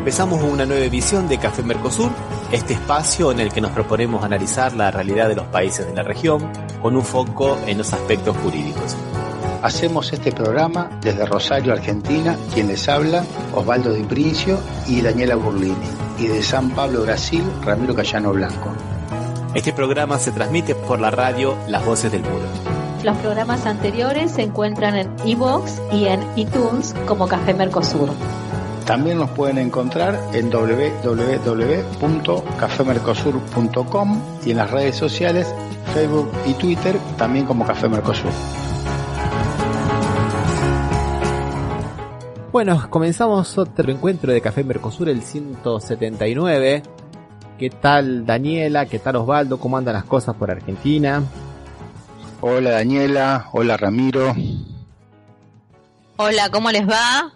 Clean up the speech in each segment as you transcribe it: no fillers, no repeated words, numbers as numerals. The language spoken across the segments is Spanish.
Empezamos una nueva edición de Café Mercosur, este espacio en el que nos proponemos analizar la realidad de los países de la región con un foco en los aspectos jurídicos. Hacemos este programa desde Rosario, Argentina, quien les habla, Osvaldo Di Princio y Daniela Burlini, y de San Pablo, Brasil, Ramiro Cayano Blanco. Este programa se transmite por la radio Las Voces del Muro. Los programas anteriores se encuentran en iVoox y en iTunes como Café Mercosur. También nos pueden encontrar en www.cafemercosur.com y en las redes sociales, Facebook y Twitter, también como Café Mercosur. Bueno, comenzamos otro encuentro de Café Mercosur, el 179. ¿Qué tal, Daniela? ¿Qué tal, Osvaldo? ¿Cómo andan las cosas por Argentina? Hola, Daniela. Hola, Ramiro. Hola, ¿cómo les va?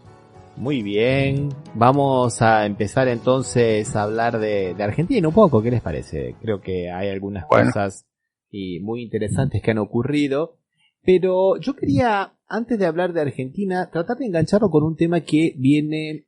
Muy bien. Vamos a empezar entonces a hablar de Argentina un poco. ¿Qué les parece? Creo que hay algunas cosas muy interesantes que han ocurrido. Pero yo quería, antes de hablar de Argentina, tratar de engancharlo con un tema que viene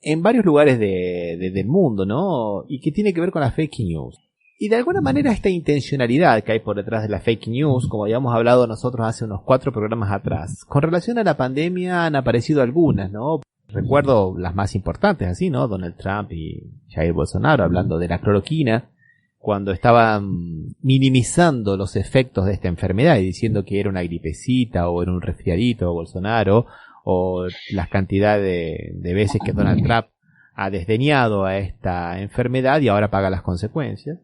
en varios lugares del mundo, ¿no? Y que tiene que ver con la fake news. Y de alguna manera esta intencionalidad que hay por detrás de la fake news, como habíamos hablado nosotros hace unos 4 programas atrás, con relación a la pandemia han aparecido algunas, ¿no? Recuerdo las más importantes, así, ¿no? Donald Trump y Jair Bolsonaro hablando de la cloroquina, cuando estaban minimizando los efectos de esta enfermedad y diciendo que era una gripecita o era un resfriadito Bolsonaro, o las cantidades de veces que Donald Trump ha desdeñado a esta enfermedad y ahora paga las consecuencias.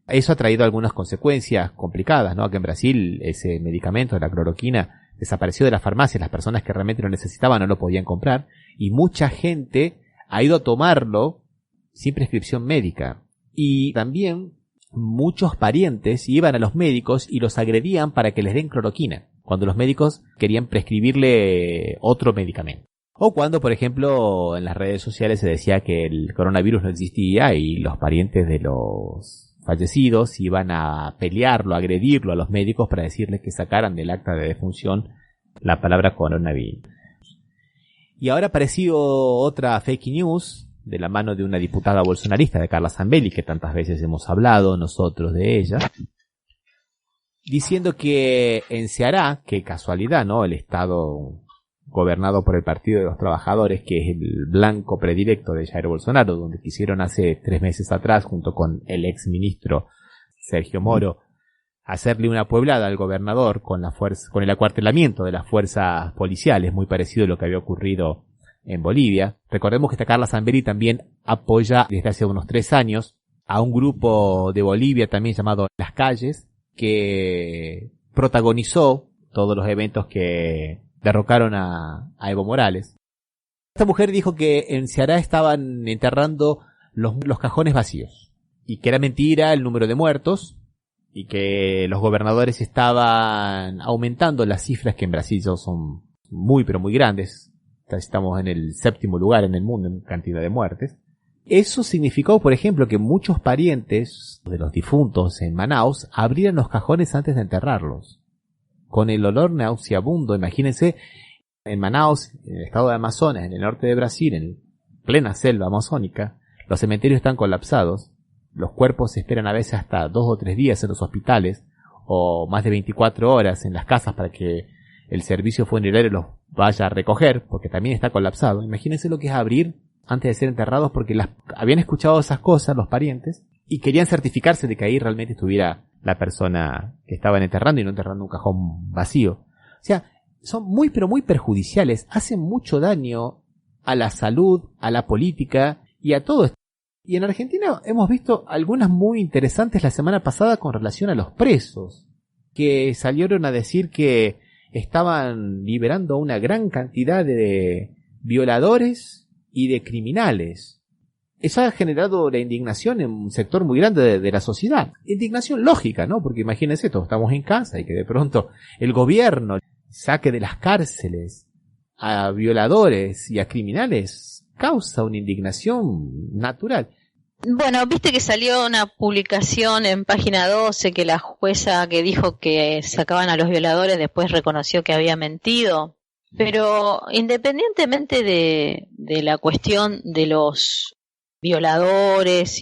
Eso ha traído algunas consecuencias complicadas, ¿no? Que en Brasil ese medicamento, la cloroquina, desapareció de las farmacias, las personas que realmente lo necesitaban no lo podían comprar, y mucha gente ha ido a tomarlo sin prescripción médica. Y también muchos parientes iban a los médicos y los agredían para que les den cloroquina, cuando los médicos querían prescribirle otro medicamento. O cuando, por ejemplo, en las redes sociales se decía que el coronavirus no existía y los parientes de los fallecidos iban a pelearlo, a agredirlo a los médicos para decirles que sacaran del acta de defunción la palabra coronavirus. Y ahora ha aparecido otra fake news de la mano de una diputada bolsonarista, de Carla Zambelli, que tantas veces hemos hablado nosotros de ella, diciendo que en Ceará, qué casualidad, ¿no? El estado gobernado por el Partido de los Trabajadores, que es el blanco predilecto de Jair Bolsonaro, donde quisieron hace 3 meses atrás, junto con el ex ministro Sergio Moro, hacerle una pueblada al gobernador con el acuartelamiento de las fuerzas policiales, muy parecido a lo que había ocurrido en Bolivia. Recordemos que esta Carla Zambelli también apoya desde hace unos 3 años a un grupo de Bolivia también llamado Las Calles, que protagonizó todos los eventos que derrocaron a Evo Morales. Esta mujer dijo que en Ceará estaban enterrando los cajones vacíos y que era mentira el número de muertos y que los gobernadores estaban aumentando las cifras, que en Brasil son muy pero muy grandes. Estamos en el 7º lugar en el mundo en cantidad de muertes. Eso significó, por ejemplo, que muchos parientes de los difuntos en Manaus abrían los cajones antes de enterrarlos, con el olor nauseabundo. Imagínense, en Manaus, en el estado de Amazonas, en el norte de Brasil, en plena selva amazónica, los cementerios están colapsados, los cuerpos se esperan a veces hasta 2 o 3 días en los hospitales, o más de 24 horas en las casas para que el servicio funerario los vaya a recoger, porque también está colapsado. Imagínense lo que es abrir antes de ser enterrados, porque habían escuchado esas cosas los parientes y querían certificarse de que ahí realmente estuviera la persona que estaban enterrando y no enterrando un cajón vacío. O sea, son muy pero muy perjudiciales, hacen mucho daño a la salud, a la política y a todo esto. Y en Argentina hemos visto algunas muy interesantes la semana pasada con relación a los presos, que salieron a decir que estaban liberando una gran cantidad de violadores y de criminales. Eso ha generado la indignación en un sector muy grande de la sociedad. Indignación lógica, ¿no? Porque imagínense, todos estamos en casa y que de pronto el gobierno saque de las cárceles a violadores y a criminales causa una indignación natural. Bueno, viste que salió una publicación en página 12 que la jueza que dijo que sacaban a los violadores después reconoció que había mentido. Pero independientemente de la cuestión de los violadores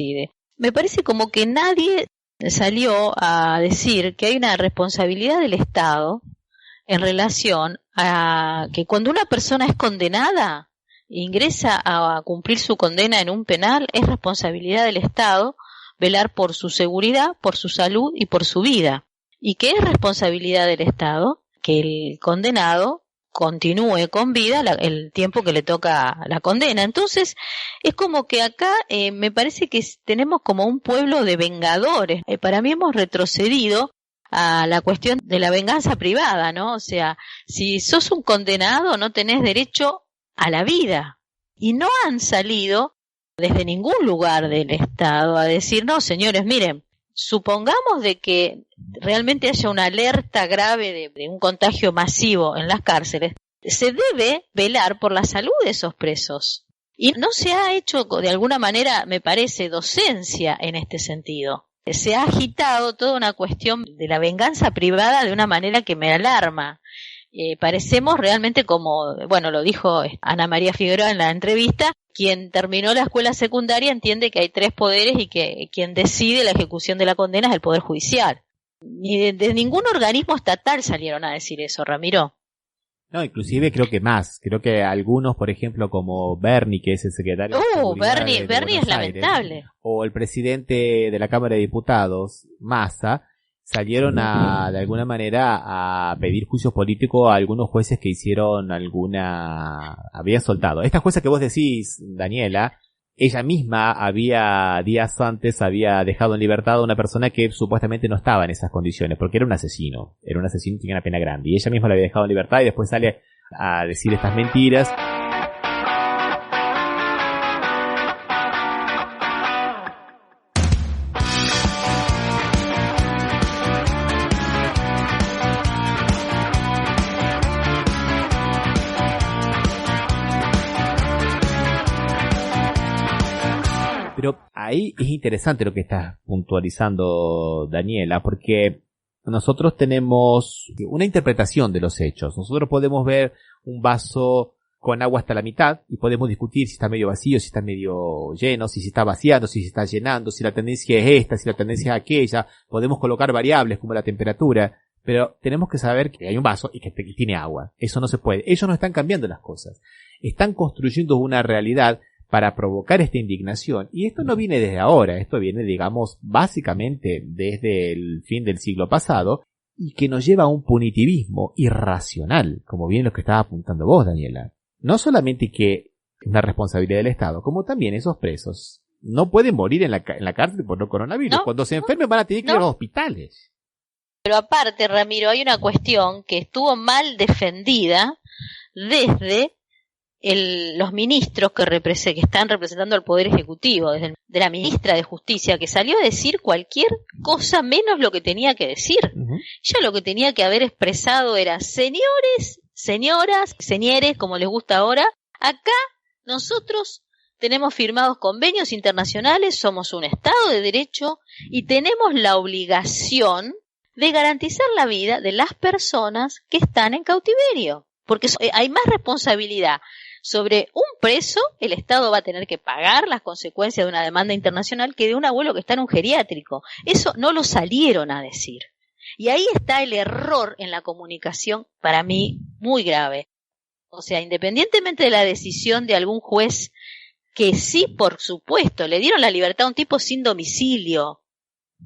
me parece como que nadie salió a decir que hay una responsabilidad del Estado en relación a que cuando una persona es condenada, ingresa a cumplir su condena en un penal, es responsabilidad del Estado velar por su seguridad, por su salud y por su vida. ¿Y qué es responsabilidad del Estado? Que el condenado continúe con vida el tiempo que le toca la condena. Entonces, es como que acá me parece que tenemos como un pueblo de vengadores. Para mí hemos retrocedido a la cuestión de la venganza privada, ¿no? O sea, si sos un condenado no tenés derecho a la vida. Y no han salido desde ningún lugar del Estado a decir, no, señores, miren, supongamos de que realmente haya una alerta grave de un contagio masivo en las cárceles, se debe velar por la salud de esos presos. Y no se ha hecho, de alguna manera, me parece, docencia en este sentido. Se ha agitado toda una cuestión de la venganza privada de una manera que me alarma. Parecemos realmente como, bueno, lo dijo Ana María Figueroa en la entrevista, quien terminó la escuela secundaria entiende que hay 3 poderes y que quien decide la ejecución de la condena es el Poder Judicial. Ni de ningún organismo estatal salieron a decir eso, Ramiro. No, inclusive creo que más. Creo que algunos, por ejemplo, como Bernie, que es el secretario de Seguridad Bernie de es Buenos lamentable. Aires, o el presidente de la Cámara de Diputados, Massa, salieron de alguna manera a pedir juicios políticos a algunos jueces que habían soltado. Esta jueza que vos decís, Daniela, ella misma días antes había dejado en libertad a una persona que supuestamente no estaba en esas condiciones, porque era un asesino que tenía una pena grande, y ella misma la había dejado en libertad y después sale a decir estas mentiras. Pero ahí es interesante lo que estás puntualizando, Daniela, porque nosotros tenemos una interpretación de los hechos. Nosotros podemos ver un vaso con agua hasta la mitad y podemos discutir si está medio vacío, si está medio lleno, si se está vaciando, si se está llenando, si la tendencia es esta, si la tendencia es aquella. Podemos colocar variables como la temperatura, pero tenemos que saber que hay un vaso y que tiene agua. Eso no se puede. Ellos no están cambiando las cosas. Están construyendo una realidad para provocar esta indignación. Y esto no viene desde ahora, esto viene, digamos, básicamente desde el fin del siglo pasado, y que nos lleva a un punitivismo irracional, como bien lo que estaba apuntando vos, Daniela. No solamente que es una responsabilidad del Estado, como también esos presos no pueden morir en la cárcel por no coronavirus. No, cuando se enfermen van a tener que ir a los hospitales. Pero aparte, Ramiro, hay una cuestión que estuvo mal defendida desde los ministros que están representando al Poder Ejecutivo, desde de la ministra de Justicia, que salió a decir cualquier cosa menos lo que tenía que decir. Uh-huh. Ella lo que tenía que haber expresado era: señores, señoras, señores, como les gusta ahora, acá nosotros tenemos firmados convenios internacionales, somos un Estado de Derecho y tenemos la obligación de garantizar la vida de las personas que están en cautiverio, porque hay más responsabilidad sobre un preso. El Estado va a tener que pagar las consecuencias de una demanda internacional que de un abuelo que está en un geriátrico. Eso no lo salieron a decir. Y ahí está el error en la comunicación, para mí, muy grave. O sea, independientemente de la decisión de algún juez, que sí, por supuesto, le dieron la libertad a un tipo sin domicilio,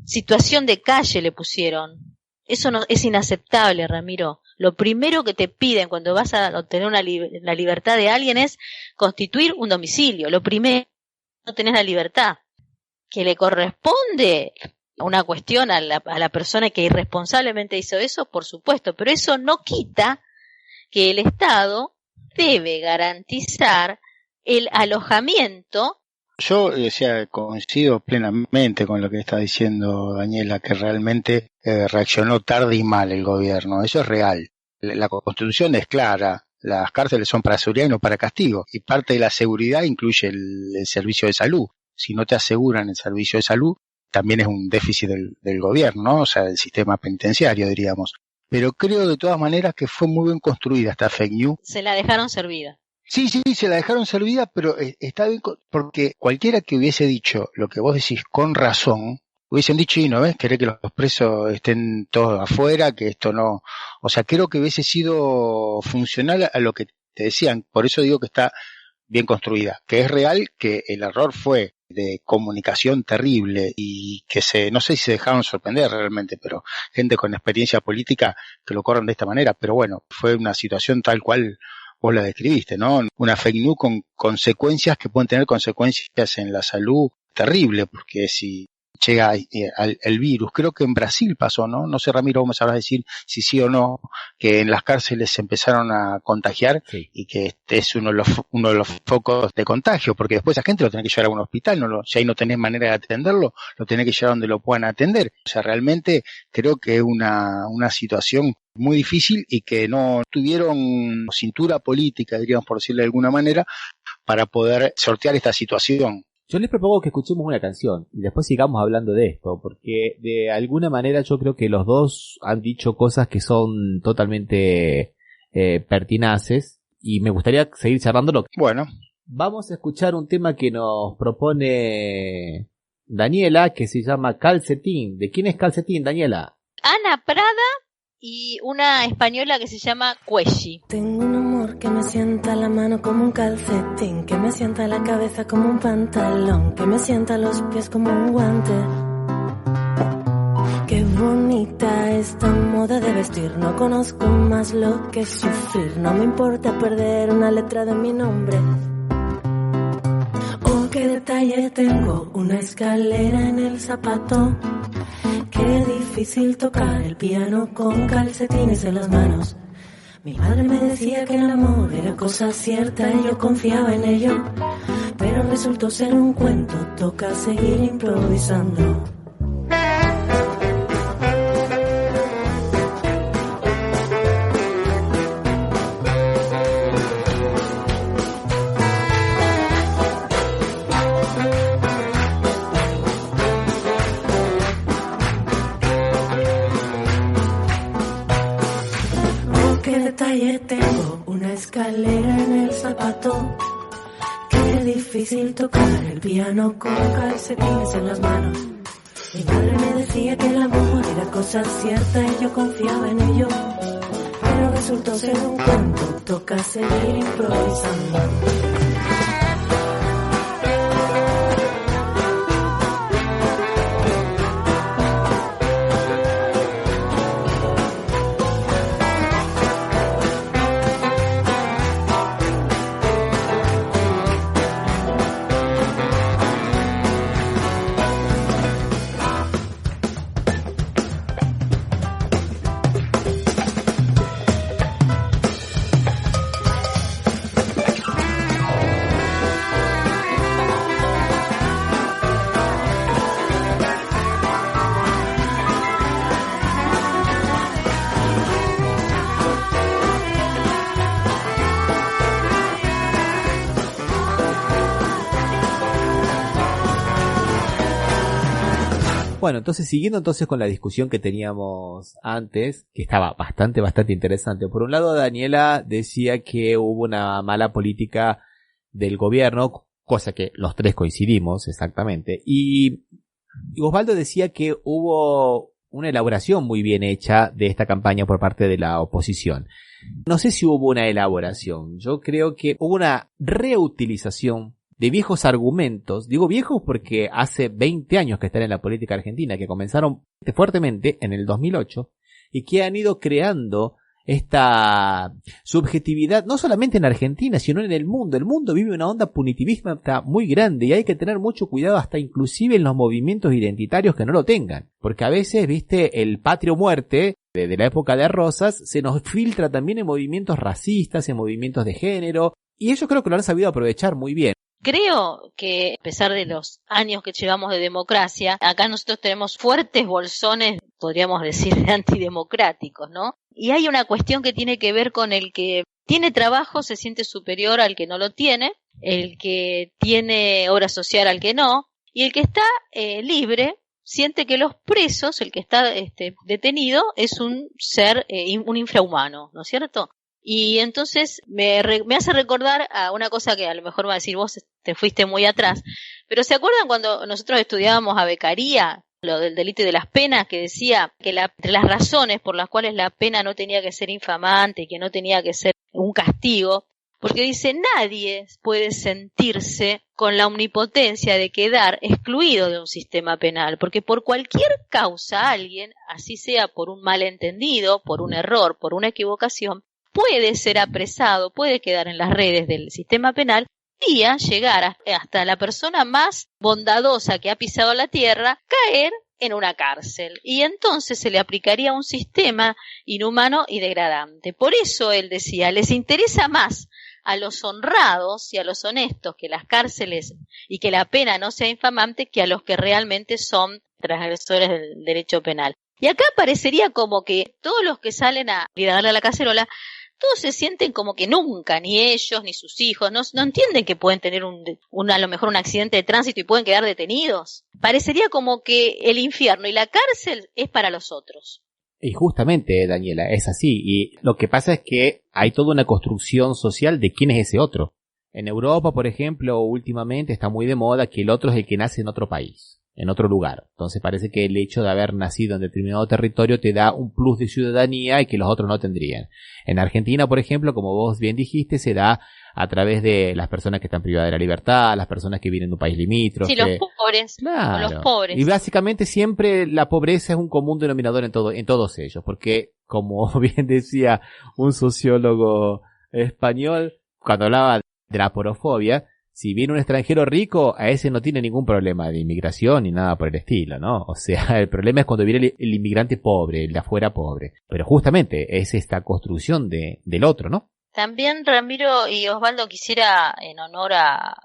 situación de calle le pusieron. Eso no es inaceptable, Ramiro. Lo primero que te piden cuando vas a obtener la libertad de alguien es constituir un domicilio. Lo primero, no tenés la libertad. Que le corresponde una cuestión a la persona que irresponsablemente hizo eso, por supuesto, pero eso no quita que el Estado debe garantizar el alojamiento. Yo coincido plenamente con lo que está diciendo Daniela, que realmente reaccionó tarde y mal el gobierno. Eso es real. La Constitución es clara. Las cárceles son para seguridad y no para castigo. Y parte de la seguridad incluye el servicio de salud. Si no te aseguran el servicio de salud, también es un déficit del gobierno, ¿no? O sea, del sistema penitenciario, diríamos. pero creo de todas maneras que fue muy bien construida esta fake news. Se la dejaron servida. Sí, se la dejaron servida, pero está bien, porque cualquiera que hubiese dicho lo que vos decís con razón, hubiesen dicho, y no ves, querés que los presos estén todos afuera, que esto no, o sea, creo que hubiese sido funcional a lo que te decían, por eso digo que está bien construida, que es real, que el error fue de comunicación terrible y que no sé si se dejaron sorprender realmente, pero gente con experiencia política que lo corran de esta manera, pero bueno, fue una situación tal cual vos la describiste, ¿no? Una fake news con consecuencias que pueden tener consecuencias en la salud terrible, porque si llega el virus, creo que en Brasil pasó, ¿no? No sé, Ramiro, vos me sabrás decir si sí o no, que en las cárceles se empezaron a contagiar, sí, y que este es uno de los focos de contagio, porque después esa gente lo tenés que llevar a un hospital, si ahí no tenés manera de atenderlo, lo tenés que llevar donde lo puedan atender. O sea, realmente creo que es una situación muy difícil y que no tuvieron cintura política, diríamos por decirlo de alguna manera, para poder sortear esta situación. Yo les propongo que escuchemos una canción y después sigamos hablando de esto, porque de alguna manera yo creo que los dos han dicho cosas que son totalmente pertinaces y me gustaría seguir charlándolo. Bueno. Vamos a escuchar un tema que nos propone Daniela, que se llama Calcetín. ¿De quién es Calcetín, Daniela? Ana Prada y una española que se llama Cuelli. Tengo un amor que me sienta la mano como un calcetín, que me sienta la cabeza como un pantalón, que me sienta los pies como un guante. Qué bonita esta moda de vestir, no conozco más lo que sufrir, no me importa perder una letra de mi nombre. Oh, qué detalle tengo, una escalera en el zapato. Qué difícil tocar el piano con calcetines en las manos. Mi madre me decía que el amor era cosa cierta y yo confiaba en ello, pero resultó ser un cuento, toca seguir improvisando. Tengo una escalera en el zapato. Qué difícil tocar el piano con calcetines en las manos. Mi madre me decía que el amor era cosa cierta y yo confiaba en ello, pero resultó ser un cuento, toca seguir improvisando. Bueno, entonces siguiendo con la discusión que teníamos antes, que estaba bastante interesante. Por un lado, Daniela decía que hubo una mala política del gobierno, cosa que los tres coincidimos exactamente. Y Osvaldo decía que hubo una elaboración muy bien hecha de esta campaña por parte de la oposición. No sé si hubo una elaboración, yo creo que hubo una reutilización de viejos argumentos. Digo viejos porque hace 20 años que están en la política argentina, que comenzaron fuertemente en el 2008 y que han ido creando esta subjetividad no solamente en Argentina sino en el mundo. El mundo vive una onda punitivista muy grande y hay que tener mucho cuidado hasta inclusive en los movimientos identitarios que no lo tengan, porque a veces, viste, el patrio muerte de la época de Rosas se nos filtra también en movimientos racistas, en movimientos de género, y ellos creo que lo han sabido aprovechar muy bien. Creo que a pesar de los años que llevamos de democracia, acá nosotros tenemos fuertes bolsones, podríamos decir, antidemocráticos, ¿no? Y hay una cuestión que tiene que ver con el que tiene trabajo se siente superior al que no lo tiene, el que tiene obra social al que no, y el que está libre siente que los presos, el que está detenido, es un ser, un infrahumano, ¿no es cierto? Y entonces me hace recordar a una cosa que a lo mejor va a decir vos te fuiste muy atrás, pero ¿se acuerdan cuando nosotros estudiábamos a Beccaria, lo del delito y de las penas, que decía que entre las razones por las cuales la pena no tenía que ser infamante, que no tenía que ser un castigo, porque dice, nadie puede sentirse con la omnipotencia de quedar excluido de un sistema penal, porque por cualquier causa alguien, así sea por un malentendido, por un error, por una equivocación, puede ser apresado, puede quedar en las redes del sistema penal y llegar hasta la persona más bondadosa que ha pisado la tierra, caer en una cárcel. Y entonces se le aplicaría un sistema inhumano y degradante. Por eso él decía, les interesa más a los honrados y a los honestos que las cárceles y que la pena no sea infamante que a los que realmente son transgresores del derecho penal. Y acá parecería como que todos los que salen a darle a la cacerola, todos se sienten como que nunca, ni ellos, ni sus hijos, no entienden que pueden tener a lo mejor un accidente de tránsito y pueden quedar detenidos. Parecería como que el infierno y la cárcel es para los otros. Y justamente, Daniela, es así. Y lo que pasa es que hay toda una construcción social de quién es ese otro. En Europa, por ejemplo, últimamente está muy de moda que el otro es el que nace en otro país, en otro lugar. Entonces parece que el hecho de haber nacido en determinado territorio te da un plus de ciudadanía y que los otros no tendrían. En Argentina, por ejemplo, como vos bien dijiste, se da a través de las personas que están privadas de la libertad, las personas que vienen de un país limítrofe. Sí, los pobres. Claro. Los pobres. Y básicamente siempre la pobreza es un común denominador en todos ellos, porque como bien decía un sociólogo español, cuando hablaba de la porofobia, si viene un extranjero rico, a ese no tiene ningún problema de inmigración ni nada por el estilo, ¿no? O sea, el problema es cuando viene el inmigrante pobre, el de afuera pobre. Pero justamente es esta construcción del otro, ¿no? También Ramiro y Osvaldo quisiera, en honor a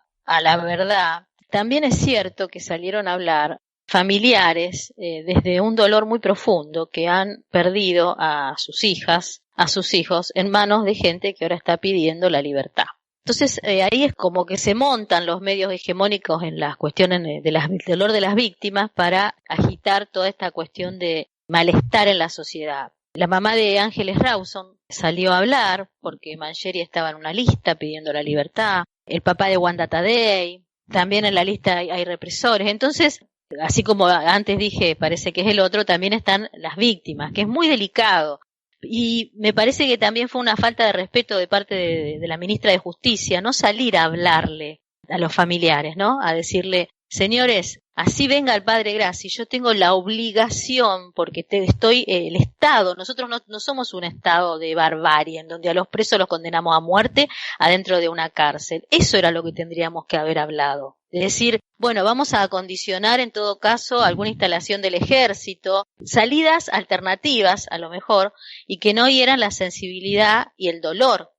la verdad, también es cierto que salieron a hablar familiares desde un dolor muy profundo que han perdido a sus hijas, a sus hijos, en manos de gente que ahora está pidiendo la libertad. Entonces ahí es como que se montan los medios hegemónicos en las cuestiones del dolor de las víctimas para agitar toda esta cuestión de malestar en la sociedad. La mamá de Ángeles Rawson salió a hablar porque Mangieri estaba en una lista pidiendo la libertad, el papá de Wanda Tadei, también en la lista hay represores. Entonces, así como antes dije, parece que es el otro, también están las víctimas, que es muy delicado. Y me parece que también fue una falta de respeto de parte de la ministra de Justicia no salir a hablarle a los familiares, ¿no? A decirle, señores, así venga el padre Grassi, yo tengo la obligación, porque el Estado, nosotros no somos un Estado de barbarie, en donde a los presos los condenamos a muerte adentro de una cárcel. Eso era lo que tendríamos que haber hablado. Es decir, bueno, vamos a acondicionar en todo caso alguna instalación del ejército, salidas alternativas a lo mejor, y que no hieran la sensibilidad y el dolor.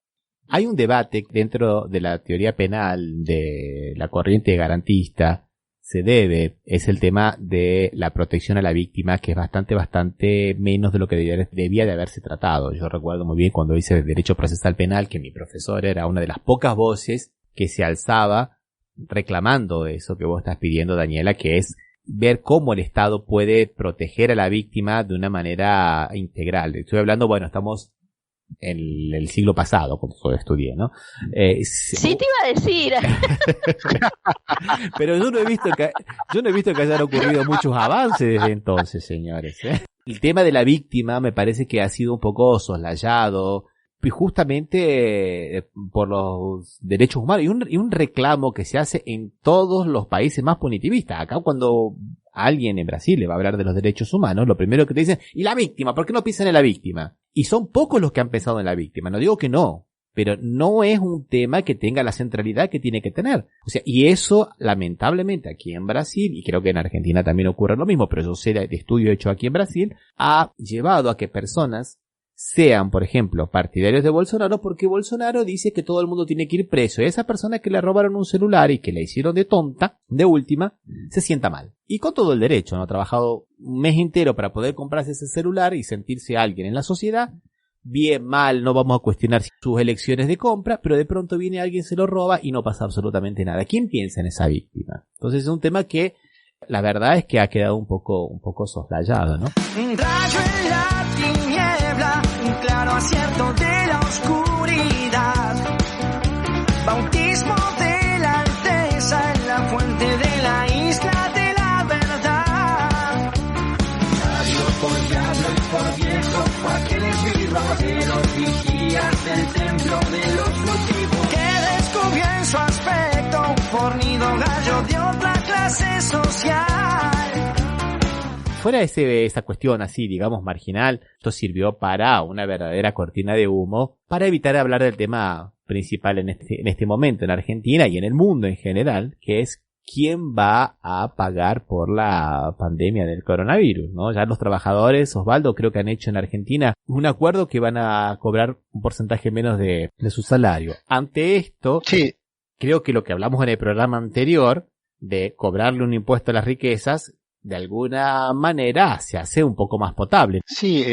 Hay un debate dentro de la teoría penal de la corriente garantista, es el tema de la protección a la víctima, que es bastante menos de lo que debía de haberse tratado. Yo recuerdo muy bien cuando hice Derecho Procesal Penal que mi profesor era una de las pocas voces que se alzaba reclamando eso que vos estás pidiendo, Daniela, que es ver cómo el Estado puede proteger a la víctima de una manera integral. Estoy hablando, bueno, estamos en el siglo pasado, cuando yo estudié, ¿no? Sí, te iba a decir. Pero yo no he visto que hayan ocurrido muchos avances desde entonces, señores, ¿eh? El tema de la víctima me parece que ha sido un poco soslayado, justamente por los derechos humanos, y un reclamo que se hace en todos los países más punitivistas. Acá cuando alguien en Brasil le va a hablar de los derechos humanos, lo primero que te dicen, ¿y la víctima? ¿Por qué no piensan en la víctima? Y son pocos los que han pensado en la víctima, no digo que no, pero no es un tema que tenga la centralidad que tiene que tener. O sea, y eso, lamentablemente, aquí en Brasil, y creo que en Argentina también ocurre lo mismo, pero yo sé de estudio hecho aquí en Brasil, ha llevado a que personas sean, por ejemplo, partidarios de Bolsonaro porque Bolsonaro dice que todo el mundo tiene que ir preso. Y esa persona que le robaron un celular y que la hicieron de tonta, de última, se sienta mal. Y con todo el derecho, ¿no? Ha trabajado un mes entero para poder comprarse ese celular y sentirse alguien en la sociedad. Bien, mal, no vamos a cuestionar sus elecciones de compra, pero de pronto viene alguien, se lo roba y no pasa absolutamente nada. ¿Quién piensa en esa víctima? Entonces es un tema que La verdad es que ha quedado un poco soslayado, ¿no? Un rayo en la tiniebla, un claro acierto de la oscuridad. Bautismo de la alteza en la fuente de la isla de la verdad. Dios por diablo y por viejo, fue aquel esbirro de los vigías del templo de los motivos. Que descubrió en su aspecto un fornido gallo de otra clase social. Fuera de esa cuestión así, digamos, marginal, esto sirvió para una verdadera cortina de humo, para evitar hablar del tema principal en este momento en Argentina y en el mundo en general, que es quién va a pagar por la pandemia del coronavirus, ¿no? Ya los trabajadores, Osvaldo, creo que han hecho en Argentina un acuerdo que van a cobrar un porcentaje menos de su salario. Ante esto, Sí. Creo que lo que hablamos en el programa anterior, de cobrarle un impuesto a las riquezas, de alguna manera se hace un poco más potable. Sí,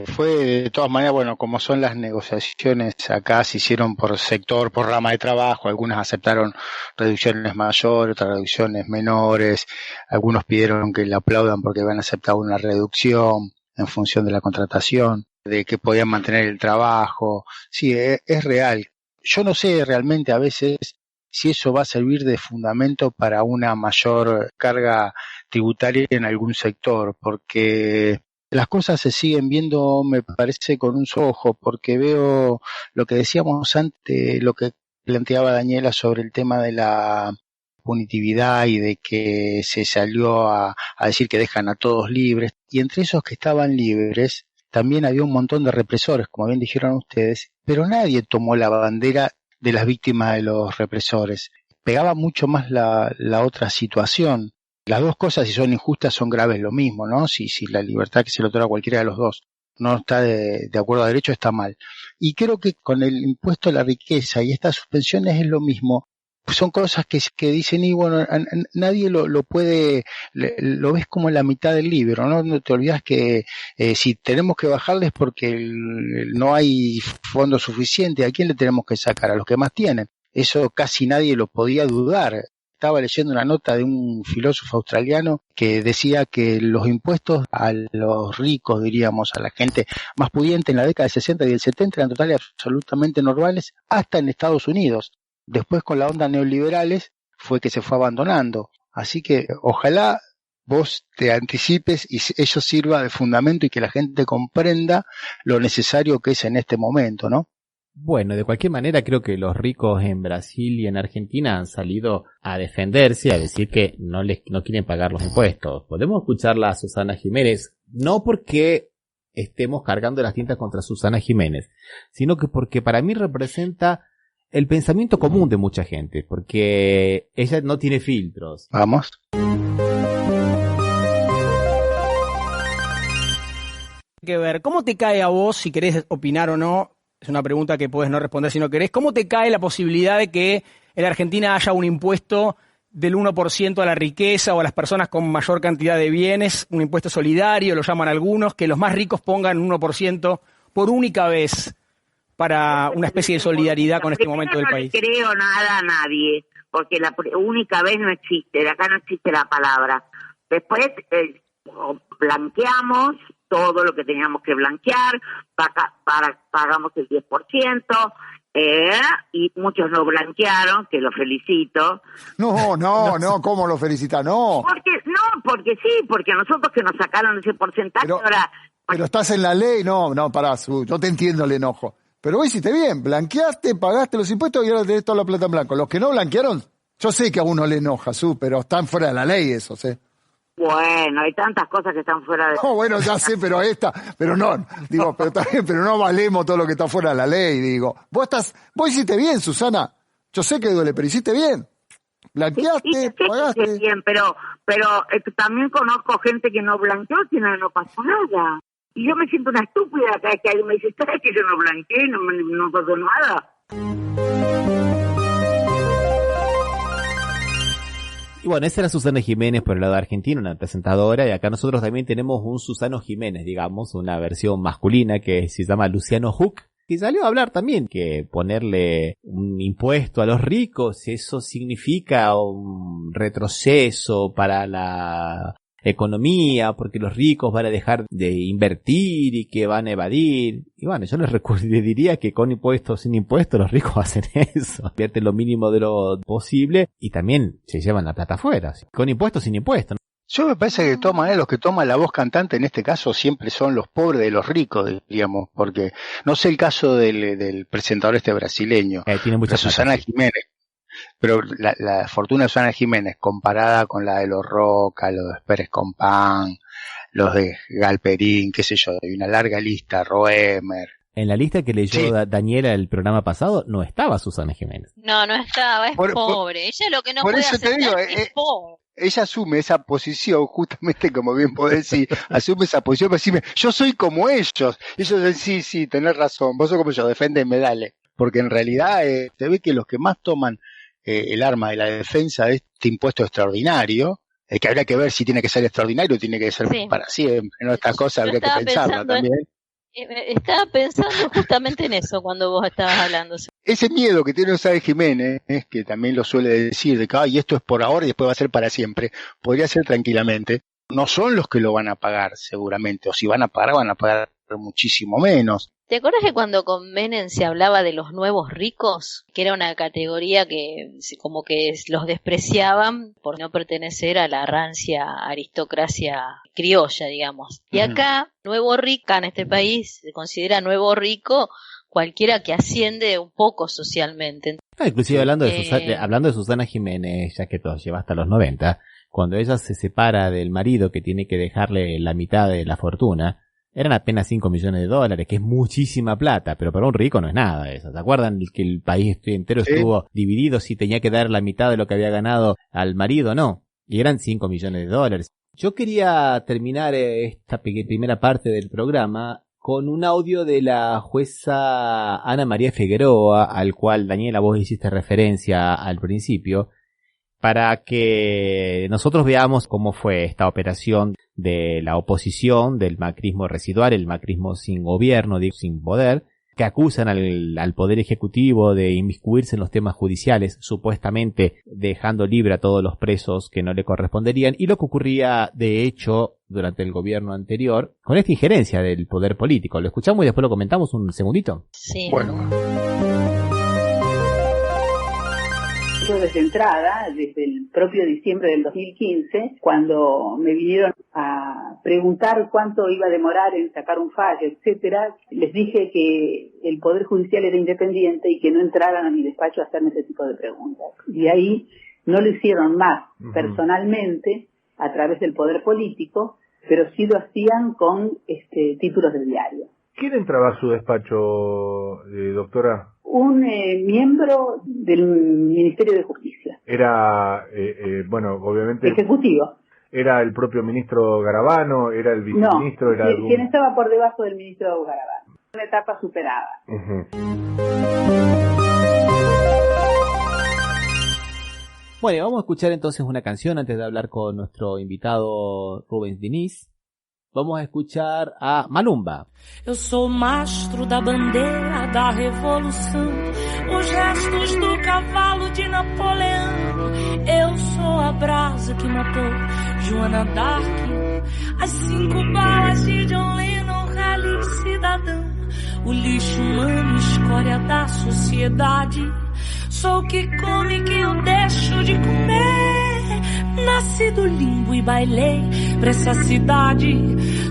fue de todas maneras, bueno, como son las negociaciones acá, se hicieron por sector, por rama de trabajo, algunas aceptaron reducciones mayores, otras reducciones menores, algunos pidieron que le aplaudan porque habían aceptado una reducción en función de la contratación, de que podían mantener el trabajo. Sí, es real. Yo no sé realmente a veces si eso va a servir de fundamento para una mayor carga tributaria en algún sector, porque las cosas se siguen viendo, me parece, con un solo ojo, porque veo lo que decíamos antes, lo que planteaba Daniela sobre el tema de la punitividad y de que se salió a decir que dejan a todos libres, y entre esos que estaban libres también había un montón de represores, como bien dijeron ustedes, pero nadie tomó la bandera de las víctimas de los represores. Pegaba mucho más la otra situación. Las dos cosas, si son injustas, son graves lo mismo, ¿no? Si la libertad que se le otorga a cualquiera de los dos no está de acuerdo a derecho, está mal. Y creo que con el impuesto a la riqueza y estas suspensiones es lo mismo. Son cosas que dicen, y bueno, nadie lo puede, lo ves como en la mitad del libro, ¿no? No te olvidas que si tenemos que bajarles porque no hay fondo suficiente, ¿a quién le tenemos que sacar? A los que más tienen. Eso casi nadie lo podía dudar. Estaba leyendo una nota de un filósofo australiano que decía que los impuestos a los ricos, diríamos, a la gente más pudiente en la década del 60 y del 70 eran totales absolutamente normales, hasta en Estados Unidos. Después con la onda neoliberales fue que se fue abandonando. Así que ojalá vos te anticipes y eso sirva de fundamento y que la gente comprenda lo necesario que es en este momento, ¿no? Bueno, de cualquier manera creo que los ricos en Brasil y en Argentina han salido a defenderse, a decir que no quieren pagar los impuestos. Podemos escucharla a Susana Jiménez, no porque estemos cargando las tintas contra Susana Jiménez, sino que porque para mí representa el pensamiento común de mucha gente, porque ella no tiene filtros. Vamos. Que ver, ¿cómo te cae a vos, si querés opinar o no? Es una pregunta que puedes no responder si no querés. ¿Cómo te cae la posibilidad de que en Argentina haya un impuesto del 1% a la riqueza o a las personas con mayor cantidad de bienes, un impuesto solidario, lo llaman algunos, que los más ricos pongan 1% por única vez para una especie de solidaridad con este momento del país? No le creo nada a nadie, porque la única vez no existe, de acá no existe la palabra. Después blanqueamos todo lo que teníamos que blanquear, pagamos el 10%, y muchos no blanquearon, que lo felicito. No, ¿cómo lo felicita? No. Porque sí, porque a nosotros que nos sacaron ese porcentaje, ahora... Pero estás en la ley, no, pará, yo te entiendo el enojo. Pero vos hiciste bien, blanqueaste, pagaste los impuestos y ahora tenés toda la plata en blanco. Los que no blanquearon, yo sé que a uno le enoja, pero están fuera de la ley esos, Bueno, hay tantas cosas que están fuera de... No, bueno, ya sé, pero pero también, pero no valemos todo lo que está fuera de la ley, digo. Vos hiciste bien, Susana. Yo sé que duele, pero hiciste bien. Blanqueaste, sí, pagaste. Sí, bien, pero también conozco gente que no blanqueó, que no pasó nada. Y yo me siento una estúpida cada vez que alguien me dice, ¿sabes que yo no blanqueé, no pasó nada? Y bueno, esa era Susana Jiménez por el lado de Argentina, una presentadora, y acá nosotros también tenemos un Susano Jiménez, digamos, una versión masculina que se llama Luciano Huck, que salió a hablar también que ponerle un impuesto a los ricos, eso significa un retroceso para la economía, porque los ricos van a dejar de invertir y que van a evadir. Y bueno, yo les diría que con impuestos, sin impuestos, los ricos hacen eso. Invierten lo mínimo de lo posible y también se llevan la plata afuera. Con impuestos, sin impuestos. Yo me parece que de todas maneras los que toman la voz cantante en este caso siempre son los pobres de los ricos, diríamos, porque no sé el caso del presentador brasileño, tiene mucha Susana Jiménez. Pero la fortuna de Susana Jiménez comparada con la de los Roca, los de Pérez Compán, los de Galperín, qué sé yo, hay una larga lista, Roemer. En la lista que leyó Daniela el programa pasado no estaba Susana Jiménez. No estaba, es pobre. Ella lo que no puede hacer es pobre. Ella asume esa posición, justamente como bien podés decir, asume esa posición para decirme, yo soy como ellos. Y ellos dicen, sí, tenés razón, vos sos como yo, deféndeme, dale. Porque en realidad se ve que los que más toman el arma de la defensa de este impuesto extraordinario, que habría que ver si tiene que ser extraordinario o tiene que ser para siempre, ¿no? Esta cosa habría que pensarla también. Estaba pensando justamente en eso cuando vos estabas hablando. Ese miedo que tiene Susana Jiménez, que también lo suele decir, de que esto es por ahora y después va a ser para siempre, podría ser tranquilamente, no son los que lo van a pagar seguramente, o si van a pagar muchísimo menos. ¿Te acuerdas que cuando con Menem se hablaba de los nuevos ricos? Que era una categoría que como que los despreciaban por no pertenecer a la rancia aristocracia criolla, digamos. Y acá, nuevo rico, en este país se considera nuevo rico cualquiera que asciende un poco socialmente. Inclusive hablando de Susana Jiménez, ya que todo lleva hasta los 90, cuando ella se separa del marido que tiene que dejarle la mitad de la fortuna, eran apenas $5 millones, que es muchísima plata, pero para un rico no es nada eso. ¿Se acuerdan que el país entero estuvo dividido si tenía que dar la mitad de lo que había ganado al marido? No. Y eran $5 millones. Yo quería terminar esta primera parte del programa con un audio de la jueza Ana María Figueroa, al cual, Daniela, vos hiciste referencia al principio, para que nosotros veamos cómo fue esta operación de la oposición, del macrismo residual, el macrismo sin gobierno, sin poder, que acusan al Poder Ejecutivo de inmiscuirse en los temas judiciales, supuestamente dejando libre a todos los presos que no le corresponderían, y lo que ocurría, de hecho, durante el gobierno anterior, con esta injerencia del poder político. Lo escuchamos y después lo comentamos un segundito. Sí. Bueno. Desde entrada, desde el propio diciembre del 2015, cuando me vinieron a preguntar cuánto iba a demorar en sacar un fallo, etcétera, les dije que el Poder Judicial era independiente y que no entraran a mi despacho a hacerme ese tipo de preguntas. Y ahí no lo hicieron más personalmente a través del poder político, pero sí lo hacían con títulos de diario. ¿Quién entraba a su despacho, doctora? Un miembro del Ministerio de Justicia. Era, bueno, obviamente... Ejecutivo. ¿Era el propio ministro Garabano? ¿Era el viceministro? No, quien estaba por debajo del ministro Garabano. Una etapa superada. Bueno, vamos a escuchar entonces una canción antes de hablar con nuestro invitado Rubens Diniz. Vamos a escuchar a Malumba. Eu sou mastro da bandeira da revolução, os restos do cavalo de Napoleão. Eu sou a brasa que matou Joana d'Arc, as 5 balas de John Lennon, rally cidadão, o lixo humano, escória da sociedade. Sou o que come que eu deixo de comer. Nasci do limbo e bailei pra essa cidade.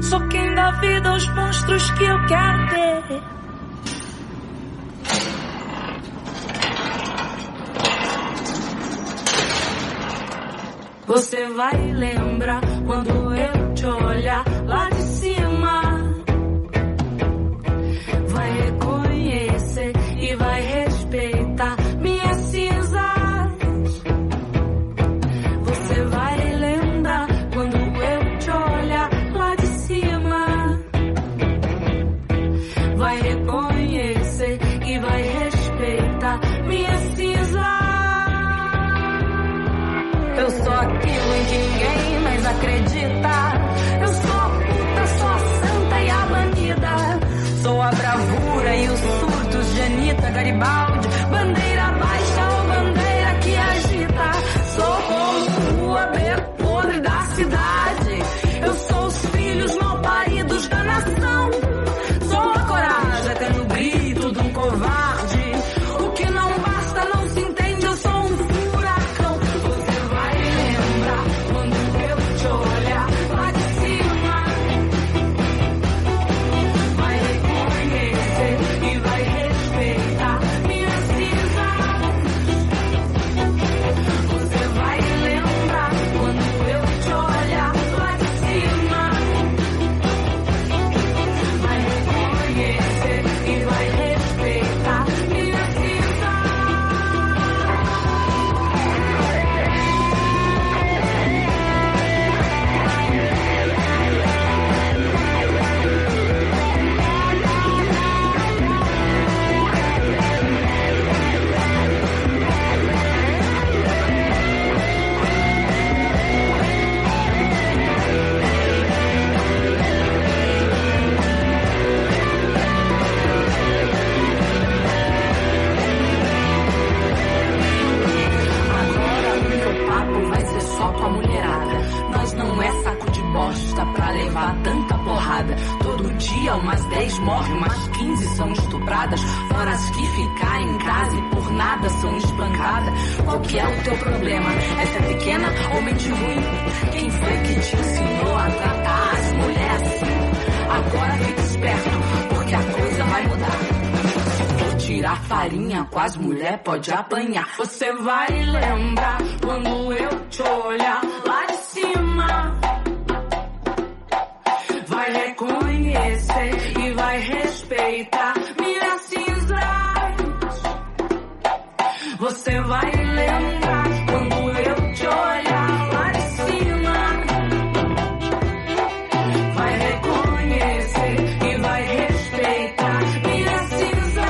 Sou quem dá vida aos monstros que eu quero ter. Você vai lembrar quando eu te olhar lá de cima. Vai reconhecer e vai respeitar minhas cinzas. Você vai lembrar quando eu te olhar lá de cima. Vai reconhecer e vai respeitar minhas cinzas. Eu sou aquilo em que ninguém mais acredita. Eu sou a puta, sou a santa e a banida. Sou a bravura e o sul. Garibaldi, bandeira baixa ou bandeira que agita. Sou como o abertura da cidade. Eu sou os filhos mal paridos da nação. Sou a coragem até no grito de um covarde. O que não basta não se entende, eu sou um furacão. Você vai lembrar quando eu te olhar lá de cima. Vai reconhecer e vai respeitar minha cinza. Você vai lembrar quando eu te olhar lá de cima. Vai reconhecer e vai respeitar minha cinza. Agora o meu papo vai ser só com a mulherada. Nós não é saco de bosta pra levar tanta porrada. Todo dia umas 10 morrem, umas 15 são estupradas. Fora as que ficarem em casa e por nada são espancadas. Qual que é o teu problema? Essa é pequena ou mente ruim? Quem foi que te ensinou a tratar as mulheres assim? Agora fica esperto, porque a coisa vai mudar. Vou tirar farinha com as mulheres, pode apanhar. Você vai lembrar quando eu te olhar lá de cima. Vai reconhecer e vai respeitar minhas cinzas. Você vai lembrar quando eu te olhar lá de cima. Vai reconhecer e vai respeitar minha cinza.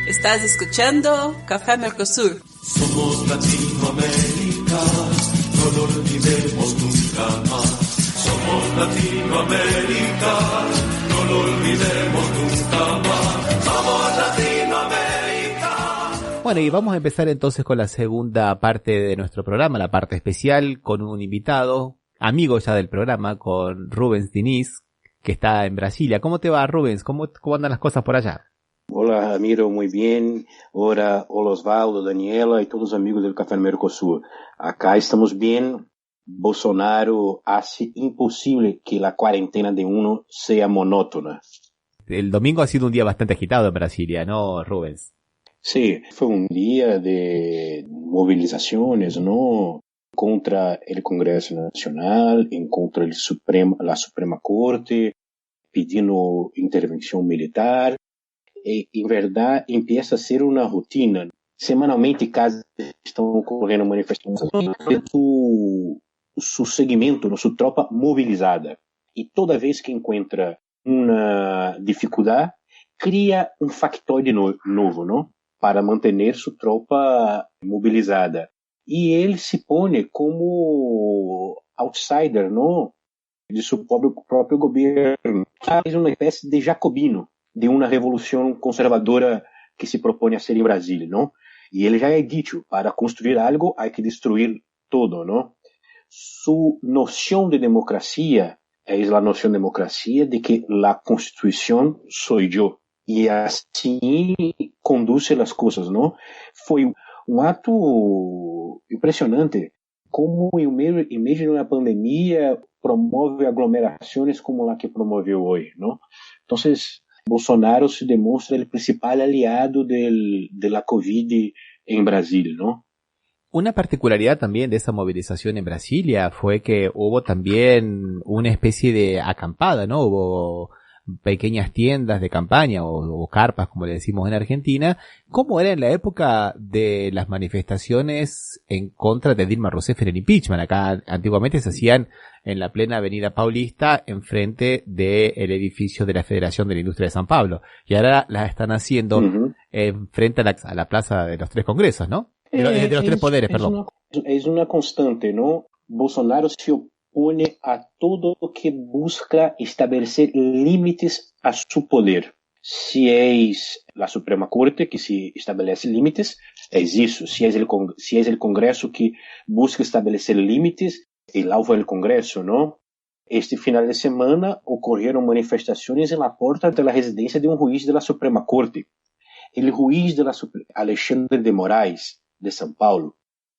Estás escuchando Café Mercosur. Somos Latinoamérica, no lo olvidemos nunca más. Somos Latinoamérica, no lo olvidemos nunca más. Somos Latinoamérica. Bueno, y vamos a empezar entonces con la segunda parte de nuestro programa, la parte especial, con un invitado, amigo ya del programa, con Rubens Diniz, que está en Brasilia. ¿Cómo te va, Rubens? ¿Cómo andan las cosas por allá? Hola, Ramiro, muy bien. Hola, Osvaldo, Daniela y todos los amigos del Café Mercosur. Acá estamos bien. Bolsonaro hace imposible que la cuarentena de uno sea monótona. El domingo ha sido un día bastante agitado en Brasilia, ¿no, Rubens? Sí, fue un día de movilizaciones, ¿no? Contra el Congreso Nacional, en contra la Suprema Corte, pidiendo intervención militar. En verdad empieza a ser una rutina. Semanalmente casi están ocurriendo manifestaciones. Su segmento, su tropa movilizada. Y toda vez que encuentra una dificultad, cria un factoide nuevo, ¿no? Para mantener su tropa movilizada. Y él se pone como outsider, ¿no? De su propio gobierno. Es una especie de jacobino de una revolución conservadora que se propone hacer en Brasil, ¿no? Y él ya ha dicho, para construir algo hay que destruir todo, ¿no? Su noción de democracia es la noción de democracia de que la Constitución soy yo. Y así conduce las cosas, ¿no? Fue un acto impresionante. Como en medio de una pandemia promove aglomeraciones como la que promovió hoy, ¿no? Entonces, Bolsonaro se demuestra el principal aliado de la COVID en Brasil, ¿no? Una particularidad también de esa movilización en Brasilia fue que hubo también una especie de acampada, ¿no? Hubo pequeñas tiendas de campaña o carpas, como le decimos en Argentina. ¿Cómo era en la época de las manifestaciones en contra de Dilma Rousseff en el impeachment? Acá antiguamente se hacían en la plena Avenida Paulista, enfrente del edificio de la Federación de la Industria de San Pablo. Y ahora las están haciendo enfrente a la Plaza de los Tres Congresos, ¿no? De los tres poderes, perdón. Es una constante, ¿no? Bolsonaro se opone a todo lo que busca establecer límites a su poder. Si es la Suprema Corte que se estabelece límites, es eso. Si es el Congreso que busca establecer límites, el alvo del Congreso, ¿no? Este final de semana ocurrieron manifestaciones en la puerta de la residencia de un juez de la Suprema Corte. El juez de la Alexandre de Moraes, de São Paulo,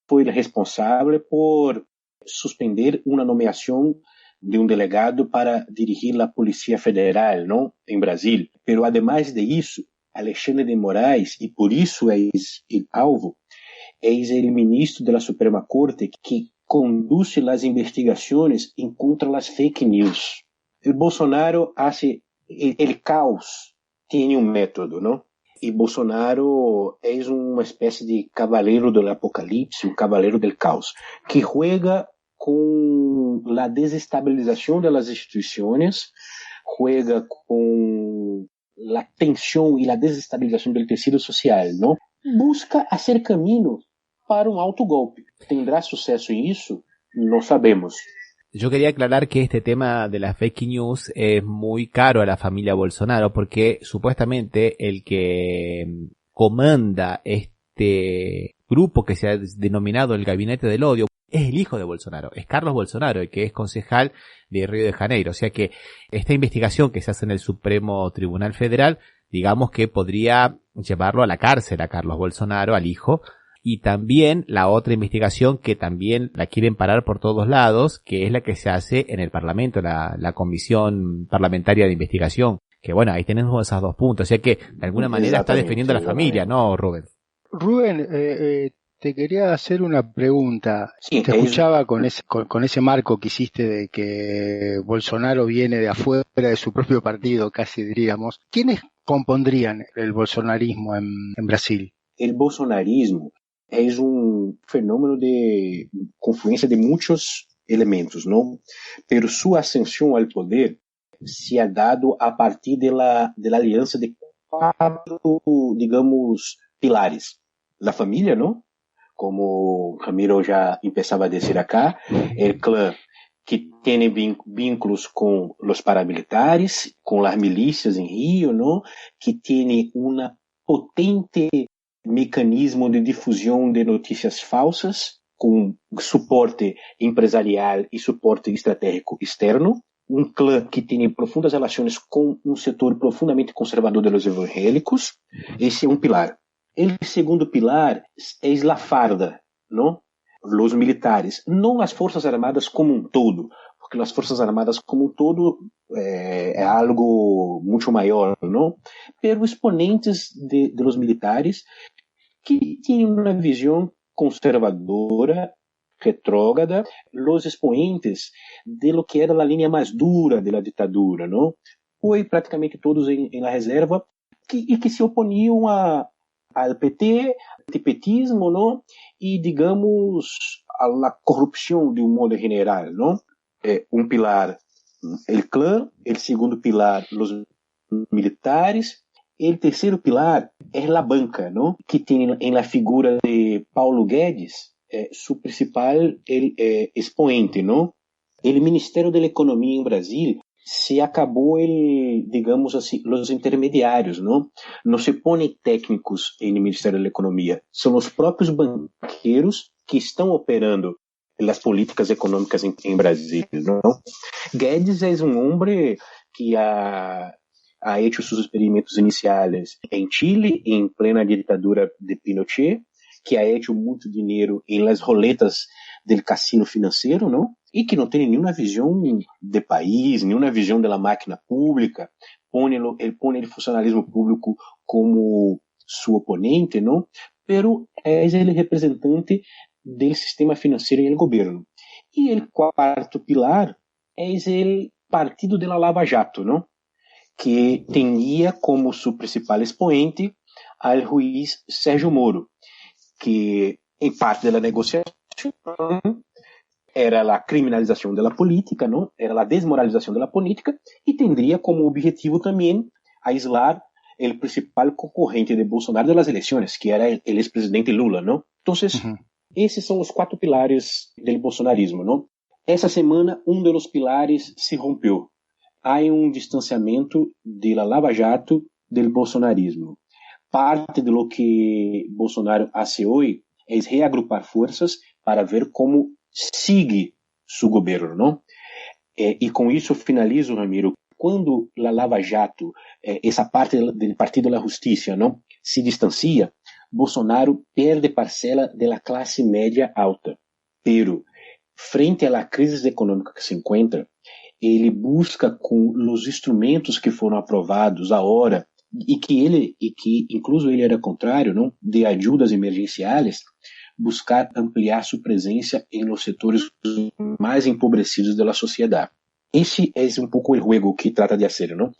foi responsável por suspender uma nomeação de um delegado para dirigir a Polícia Federal, não, em Brasil. Pero además de isso, Alexandre de Moraes, e por isso é o alvo, é o ministro da Suprema Corte que conduz as investigações em contra as fake news. O Bolsonaro hace el caos, tem um método, não? E Bolsonaro é uma espécie de cavaleiro do apocalipse, um cavaleiro del caos, que juega com a desestabilização das instituições, juega com a tensão e a desestabilização do tecido social, não? Busca fazer caminho para um autogolpe. ¿Tendrá sucesso em isso? Não sabemos. Yo quería aclarar que este tema de las fake news es muy caro a la familia Bolsonaro porque supuestamente el que comanda este grupo que se ha denominado el Gabinete del Odio es el hijo de Bolsonaro, es Carlos Bolsonaro, el que es concejal de Río de Janeiro. O sea que esta investigación que se hace en el Supremo Tribunal Federal, digamos que podría llevarlo a la cárcel a Carlos Bolsonaro, al hijo. Y también la otra investigación que también la quieren parar por todos lados, que es la que se hace en el Parlamento, la Comisión Parlamentaria de Investigación. Que bueno, ahí tenemos esos dos puntos. O sea que de alguna manera está defendiendo a la familia, ¿no, Rubén? Rubén, te quería hacer una pregunta. Sí, te escuchaba con ese marco que hiciste de que Bolsonaro viene de afuera de su propio partido, casi diríamos. ¿Quiénes compondrían el bolsonarismo en Brasil? El bolsonarismo es un fenómeno de confluencia de muchos elementos, ¿no? Pero su ascensión al poder se ha dado a partir de la alianza de cuatro, digamos, pilares. La familia, ¿no? Como Ramiro ya empezaba a decir acá, el clán que tiene vínculos con los paramilitares, con las milicias en Río, ¿no? Que tiene una potente mecanismo de difusão de notícias falsas, com suporte empresarial e suporte estratégico externo. Um clã que tem profundas relações com um setor profundamente conservador dos evangélicos. Esse é um pilar. O segundo pilar é a farda, não? Os militares, não as forças armadas como um todo, porque as forças armadas como um todo é algo muito maior, não? Pero exponentes de los militares que têm uma visão conservadora, retrógrada, los expoentes de lo que era a linha mais dura da ditadura, não? Foi praticamente todos em la reserva que se oponiam ao PT, antipetismo, não? E, digamos, à corrupção de um modo geral, não? Um pilar, o clã, o segundo pilar, os militares. O terceiro pilar é a banca, não? Que tem em la figura de Paulo Guedes seu principal expoente, não? O Ministério da Economia em Brasil se acabou, digamos assim, os intermediários, não? Não se põem técnicos no Ministério da Economia, são os próprios banqueiros que estão operando as políticas econômicas em Brasil, não? Guedes é um homem que ha hecho sus experimentos iniciales en Chile, en plena ditadura de Pinochet, que ha hecho muito dinheiro em las roletas del cassino financeiro, não? E que não tem nenhuma visão de país, nenhuma visão da máquina pública, ele põe o funcionalismo público como seu oponente, não? Pero é ele representante del sistema financiero en el gobierno. Y el cuarto pilar es el partido de la Lava Jato, ¿no? Que tenía como su principal expoente al juiz Sérgio Moro, que en parte de la negociación era la criminalización de la política, ¿no? Era la desmoralización de la política y tendría como objetivo también aislar el principal concorrente de Bolsonaro de las elecciones, que era el expresidente Lula, ¿no? Entonces, esos son los 4 pilares del bolsonarismo, ¿no? Essa semana, de los pilares se rompió. Hay un distanciamiento de la Lava Jato del bolsonarismo. Parte de lo que Bolsonaro hace hoy es reagrupar fuerzas para ver cómo sigue su gobierno, ¿no? Y con eso finalizo, Ramiro. Cuando la Lava Jato, esa parte del Partido de la Justicia, ¿no? Se distancia, Bolsonaro pierde parcela de la clase media alta. Pero, frente a la crisis econômica que se encuentra, ele busca com os instrumentos que foram aprovados agora, e que incluso ele era contrário, não, de ajudas emergenciais, buscar ampliar sua presença em los setores mais empobrecidos da sociedade. Esse é pouco o juego que trata de fazer, não?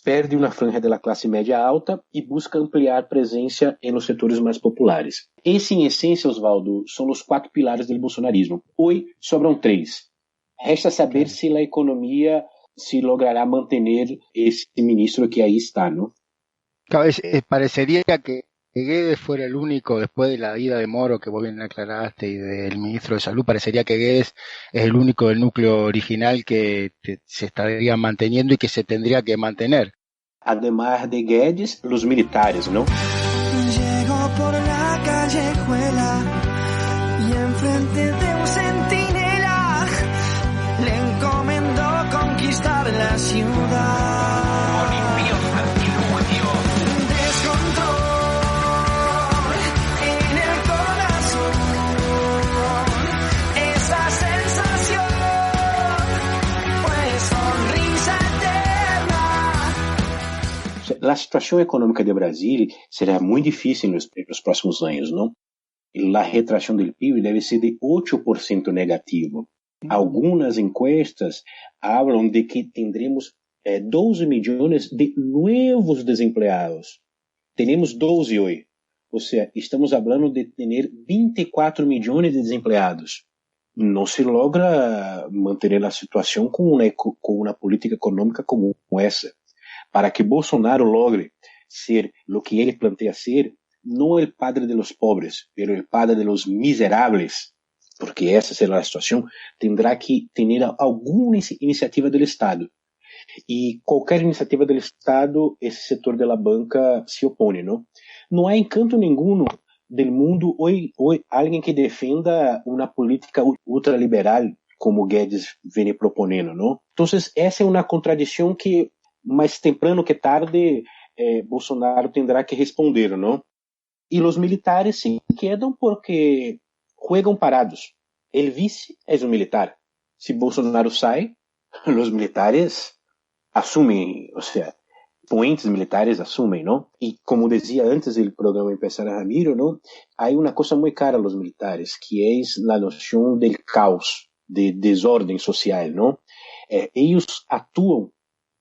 Perde uma franja da classe média alta e busca ampliar presença em los setores mais populares. Esse, em essência, Osvaldo, são os 4 pilares do bolsonarismo. Hoje sobram 3. Resta saber se a economia se logrará manter esse ministro que aí está, ¿no? Parecería que Guedes fuera el único, después de la ida de Moro, que vos bien aclaraste, y del ministro de Salud, parecería que Guedes es el único del núcleo original que se estaría manteniendo y que se tendría que mantener. Además de Guedes, los militares, ¿no? Llego por la callejuela y enfrente de un centinela le encomendó conquistar la ciudad. A situação econômica de Brasil será muito difícil nos próximos anos, não? A retração do PIB deve ser de 8% negativo. Algumas encuestas falam de que teremos 12 milhões de novos desempregados. Temos 12 hoje. Ou seja, estamos falando de ter 24 milhões de desempregados. Não se logra manter a situação com uma política econômica como essa. Para que Bolsonaro logre ser lo que ele plantea ser, no el padre de los pobres, pero el padre de los miserables, porque esa será la situación, tendrá que tener alguna iniciativa del Estado. Y cualquier iniciativa del Estado, ese sector de la banca se opone, ¿no? No hay encanto ninguno del mundo hoy alguien que defenda una política ultraliberal como Guedes viene proponiendo, ¿no? Entonces, esa es una contradicción que mais temprano que tarde Bolsonaro tendrá que responder, ¿no? E os militares se quedam porque juegam parados. El vice é um militar. Se Bolsonaro sai, os militares assumem, ou seja, expoentes militares assumem, ¿no? E como dizia antes do programa empezar, Ramiro, ¿no? Há uma coisa muito cara aos militares, que é a noção del caos, de desordem social, ¿no? Eles atuam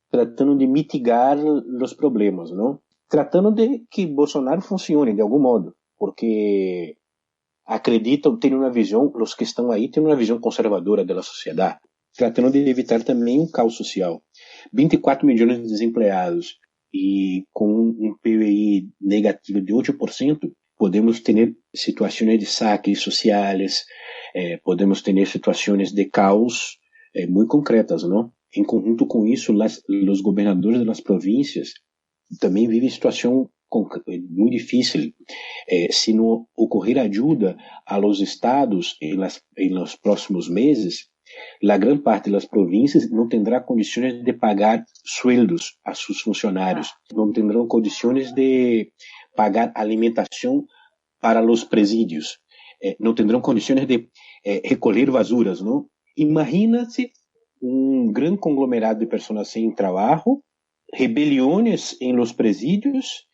tratando de mitigar os problemas, não? Tratando de que Bolsonaro funcione de algum modo, porque acreditam ter uma visão, os que estão aí têm uma visão conservadora da sociedade, tratando de evitar também um caos social. 24 milhões de desempregados e com um PIB negativo de 8%, podemos ter situações de saques sociais, podemos ter situações de caos muito concretas, não? Em conjunto com isso, os governadores das províncias também vivem situação muito difícil. Se não ocorrer ajuda aos estados em los próximos meses, a grande parte das províncias não terá condições de pagar sueldos a seus funcionários, não terão condições de pagar alimentação para os presídios, não terão condições de recolher basuras, não? Imagina-se gran conglomerado de pessoas sem trabalho, rebeliões em los presídios,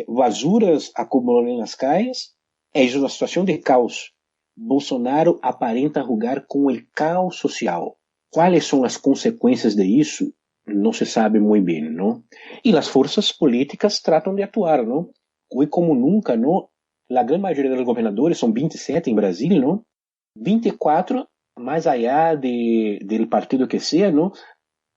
basuras acumulando nas calles, é uma situação de caos Bolsonaro aparenta julgar com o caos social. Quais são as consequências disso? Não se sabe muito bem, não? E as forças políticas tratam de atuar, não? Hoje, como nunca, não? A grande maioria dos governadores, são 27 em Brasília, não? 24, mais allá do partido que seja, não?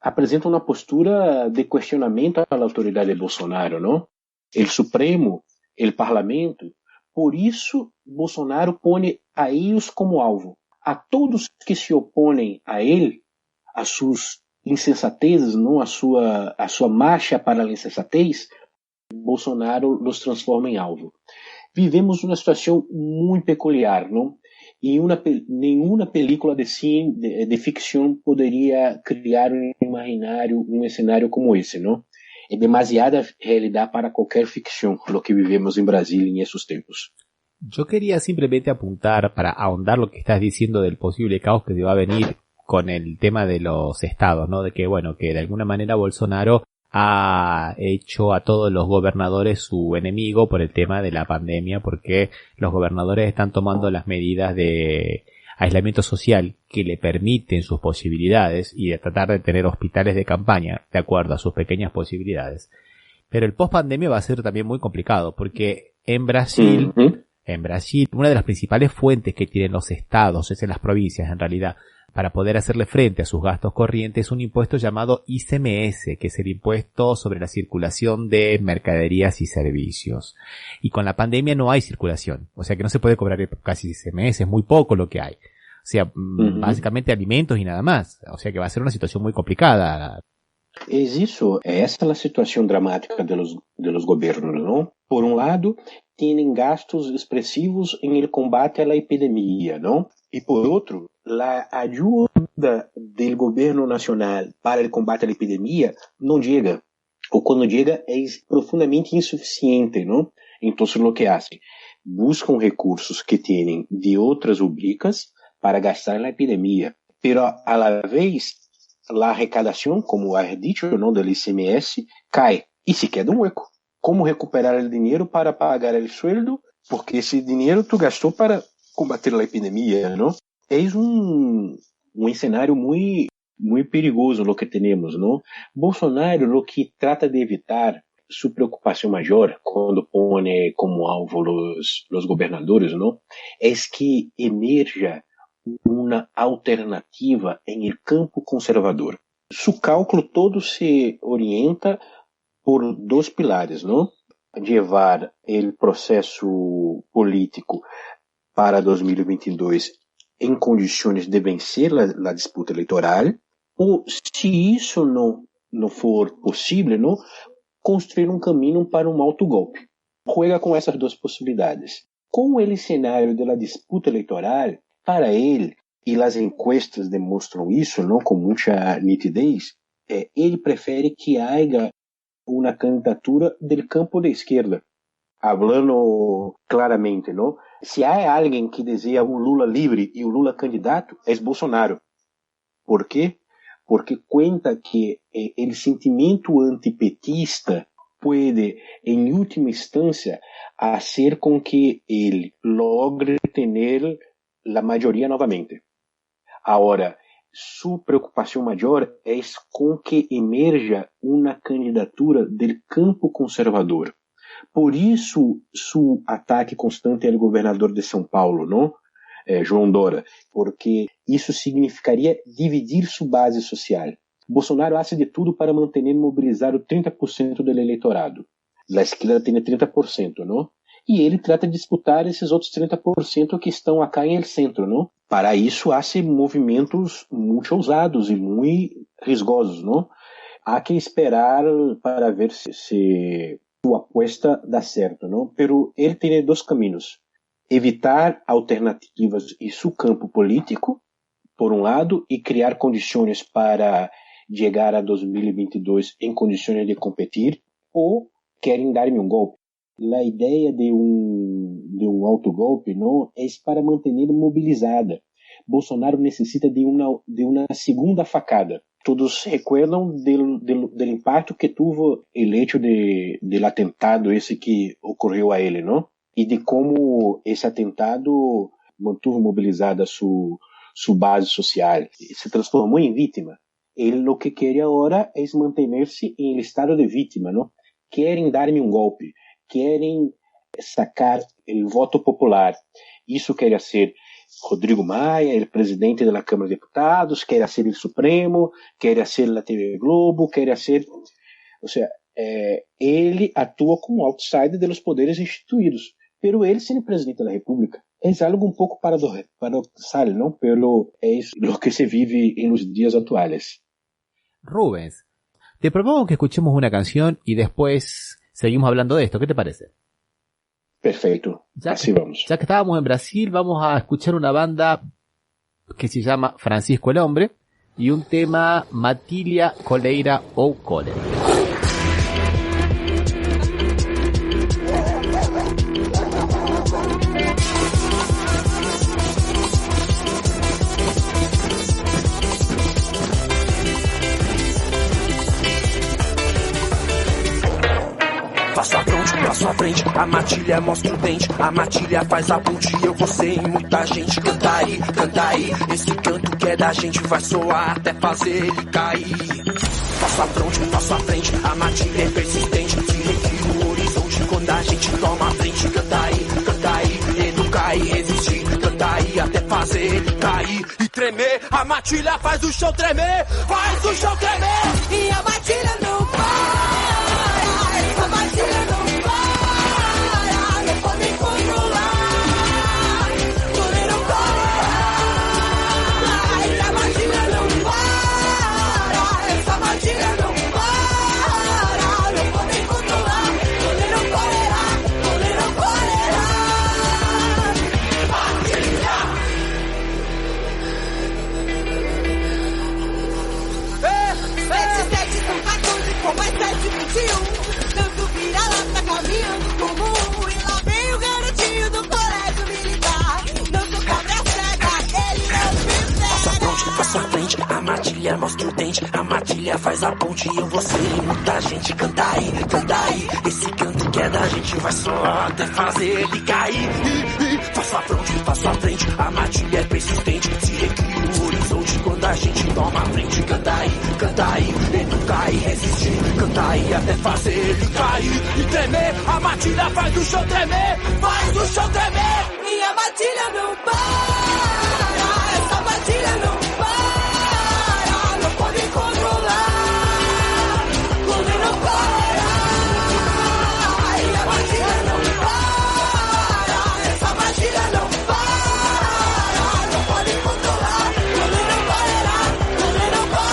Apresentam uma postura de questionamento à autoridade de Bolsonaro, não? O Supremo, o Parlamento. Por isso, Bolsonaro põe a eles como alvo. A todos que se opõem a ele, a suas insensatezes, não? A sua marcha para a insensatez, Bolsonaro os transforma em alvo. Vivemos uma situação muito peculiar, não? E nenhuma película de ficção poderia criar um cenário como esse, não? É demasiada realidade para qualquer ficção lo que vivemos en Brasil en esos tiempos. Yo quería simplemente apuntar para ahondar lo que estás diciendo del posible caos que se va a venir con el tema de los estados, ¿no? De que, bueno, que de alguna manera Bolsonaro ha hecho a todos los gobernadores su enemigo por el tema de la pandemia, porque los gobernadores están tomando las medidas de aislamiento social que le permiten sus posibilidades y de tratar de tener hospitales de campaña de acuerdo a sus pequeñas posibilidades. Pero el post-pandemia va a ser también muy complicado porque en Brasil, una de las principales fuentes que tienen los estados, es en las provincias en realidad, para poder hacerle frente a sus gastos corrientes, es un impuesto llamado ICMS, que es el impuesto sobre la circulación de mercaderías y servicios. Y con la pandemia no hay circulación, o sea que no se puede cobrar casi ICMS, es muy poco lo que hay. O sea, básicamente alimentos y nada más. O sea que va a ser una situación muy complicada. Es isso, essa é a situação dramática de los gobiernos, não? Por um lado, têm gastos expressivos em el combate à epidemia, não? E por outro, a ajuda do governo nacional para o combate à epidemia não chega, ou quando chega é profundamente insuficiente, não? Então, o que fazem? Buscam recursos que têm de outras rubricas para gastar na epidemia, pero a la vez a arrecadação, como has dicho, não, do ICMS, cai e se queda um hueco. Como recuperar o dinheiro para pagar o sueldo? Porque esse dinheiro tu gastou para combater a epidemia, não? É um cenário muito perigoso o que temos, não? Bolsonaro, o que trata de evitar sua preocupação maior quando põe como alvo os governadores, não? É que emerja uma alternativa em el campo conservador. Su cálculo todo se orienta por dois pilares, não? Levar o processo político para 2022 em condições de vencer a disputa eleitoral, ou, se isso não for possível, não, construir um caminho para um autogolpe. Juega com essas duas possibilidades. Com o cenário da disputa eleitoral, para ele, e as encuestas demonstram isso, não, com muita nitidez, ele prefere que haja uma candidatura do campo de esquerda. Hablando claramente, não? Se há alguém que deseja um Lula livre e um Lula candidato, é Bolsonaro. Por quê? Porque conta que o sentimento antipetista pode, em última instância, fazer com que ele logre ter a maioria novamente. Agora, sua preocupação maior é com que emerja uma candidatura do campo conservador. Por isso, seu ataque constante ao governador de São Paulo, não? João Dória, porque isso significaria dividir sua base social. Bolsonaro faz de tudo para manter mobilizado 30% do eleitorado. A esquerda tem 30%, não? E ele trata de disputar esses outros 30% que estão acá em el centro, não? Para isso, há movimentos muito ousados e muito risgosos, não? Há que esperar para ver se sua aposta dá certo, não? Pero ele tem dois caminhos. Evitar alternativas em seu campo político, por um lado, e criar condições para chegar a 2022 em condições de competir, ou querem dar-me um golpe. A ideia de um autogolpe não é para manter mobilizada. Bolsonaro necessita de uma segunda facada. Todos recordam do impacto que teve o hecho do atentado esse que ocorreu a ele, não? E de como esse atentado mantuvo mobilizada su base social, se transformó en víctima. Él lo que quiere ahora es mantenerse en el estado de víctima, ¿no? Quieren darme un golpe, quieren sacar el voto popular. Isso quer ser Rodrigo Maia, el presidente de la Cámara de Diputados, quer ser el Supremo, quer ser la TV Globo, quer ser... O sea, ele atua como outsider de los poderes instituídos, pero ele, sendo presidente da República, é algo um pouco paradoxal, ¿no? Pero es lo que se vive en los días actuales. Rubens, te propongo que escuchemos una canción y después seguimos hablando de esto. ¿Qué te parece? Perfecto, así vamos. Ya que estábamos en Brasil, vamos a escuchar una banda que se llama Francisco el Hombre y un tema Matília Coleira ou Cólera. Passo à frente, a matilha mostra o dente, a matilha faz a ponte, eu vou ser em muita gente. Canta aí, esse canto que é da gente vai soar até fazer ele cair. Passo à frente, a matilha é persistente, tira aqui o horizonte quando a gente toma a frente. Canta aí, educar e resistir, canta aí até fazer ele cair e tremer. A matilha faz o chão tremer, faz o chão tremer, e a matilha não para, a matilha não tanto vira-lata caminhando comum. E lá vem o garotinho do colégio militar. Não sou cabra cega, ele não me pega. Passo à frente, a matilha mostra o dente, a matilha faz a ponte e eu vou ser muita gente. Canta aí, esse canto que é da gente vai soar até fazer ele cair. Passo à frente, a matilha é persistente, se recria o horizonte quando a gente toma a frente. Canta aí, educar e resistir, canta aí até fazer ele cair e tremer. A matilha faz o chão tremer, faz o chão tremer, e a matilha não para, essa matilha não para, não pode controlar, quando não para, e a matilha não para, essa matilha não para, não pode controlar, quando não para, quando não para.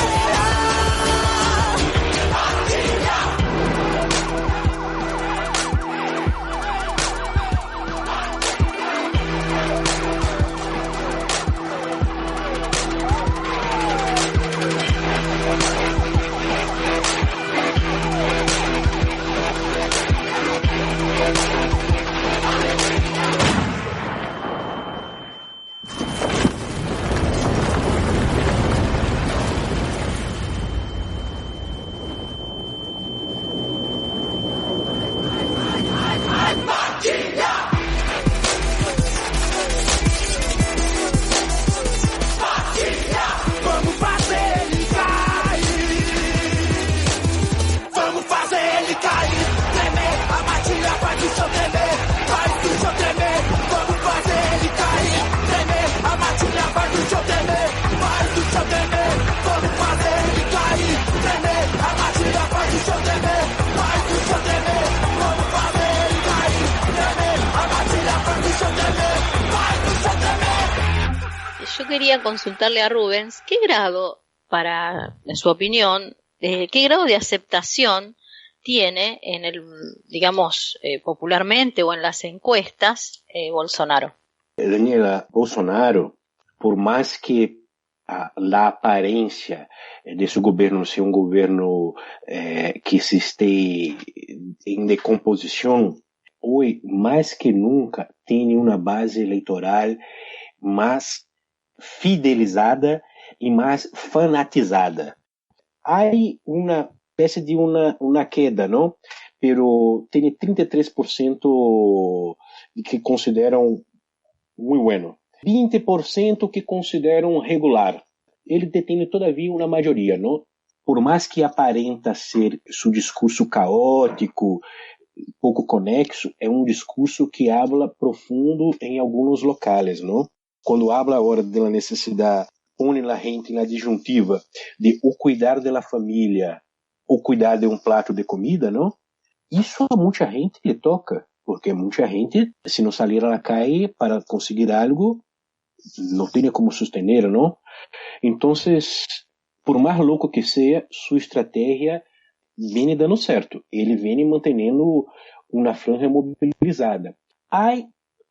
Yo quería consultarle a Rubens qué grado, en su opinión, qué grado de aceptación tiene en el, digamos, popularmente o en las encuestas, Bolsonaro. Daniela, Bolsonaro, por más que la apariencia de su gobierno sea un gobierno que se esté en decomposición, hoy más que nunca tiene una base electoral más fidelizada y más fanatizada. Hay una especie de una queda, ¿no? Pero tiene 33% que consideran muy bueno. 20% que consideram regular. Ele detém todavia uma maioria, não? Por mais que aparenta ser seu discurso caótico, pouco conexo, é um discurso que habla profundo em alguns locais, não? Quando habla agora da necessidade, põe a gente na disjuntiva de o cuidar da família, ou cuidar de um prato de comida, não? Isso a muita gente lhe toca, porque muita gente, se não sair à calle para conseguir algo, não tem como sustener, não? Então, por mais louco que seja, sua estratégia vem dando certo. Ele vem mantendo uma franja mobilizada. Há